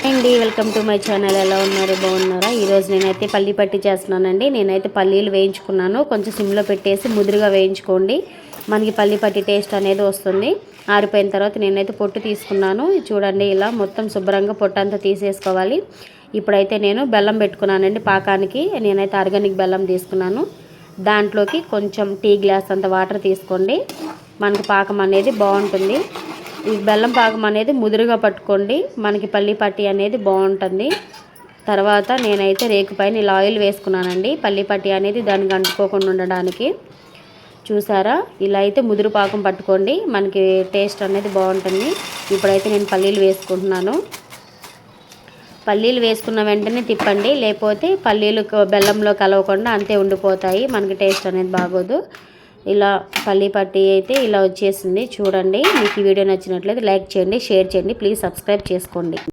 అండి welcome to my channel. ఎలా ఉన్నారు, బాగున్నారా? ఈరోజు నేనైతే పల్లి పట్టి చేస్తున్నానండి. నేనైతే పల్లీలు వేయించుకున్నాను. కొంచెం సిమ్లో పెట్టేసి ముదురుగా వేయించుకోండి, మనకి పల్లి పట్టి టేస్ట్ అనేది వస్తుంది. ఆరిపోయిన తర్వాత నేనైతే పొట్టు తీసుకున్నాను. చూడండి, ఇలా మొత్తం శుభ్రంగా పొట్టు అంతా తీసేసుకోవాలి. ఇప్పుడైతే నేను బెల్లం పెట్టుకున్నానండి పాకానికి. నేనైతే ఆర్గానిక్ బెల్లం తీసుకున్నాను. దాంట్లోకి కొంచెం టీ గ్లాస్ అంత వాటర్ తీసుకోండి, మనకి పాకం అనేది బాగుంటుంది. ఈ బెల్లం పాకం అనేది ముదురుగా పట్టుకోండి, మనకి పల్లి పట్టి అనేది బాగుంటుంది. తర్వాత నేనైతే రేకు పైన ఇలా ఆయిల్ వేసుకున్నానండి, పల్లి పట్టి అనేది దానికి అంటుకోకుండా ఉండడానికి. చూసారా, ఇలా అయితే ముదురు పాకం పట్టుకోండి, మనకి టేస్ట్ అనేది బాగుంటుంది. ఇప్పుడైతే నేను పల్లీలు వేసుకుంటున్నాను. పల్లీలు వేసుకున్న వెంటనే తిప్పండి, లేకపోతే పల్లీలు బెల్లంలో కలవకుండా అంతే ఉండిపోతాయి, మనకి టేస్ట్ అనేది బాగోదు. ఇలా పల్లి పట్టి అయితే ఇలా వచ్చేసింది. చూడండి, మీకు ఈ వీడియో నచ్చినట్లయితే లైక్ చేయండి, షేర్ చేయండి, ప్లీజ్ సబ్స్క్రైబ్ చేసుకోండి.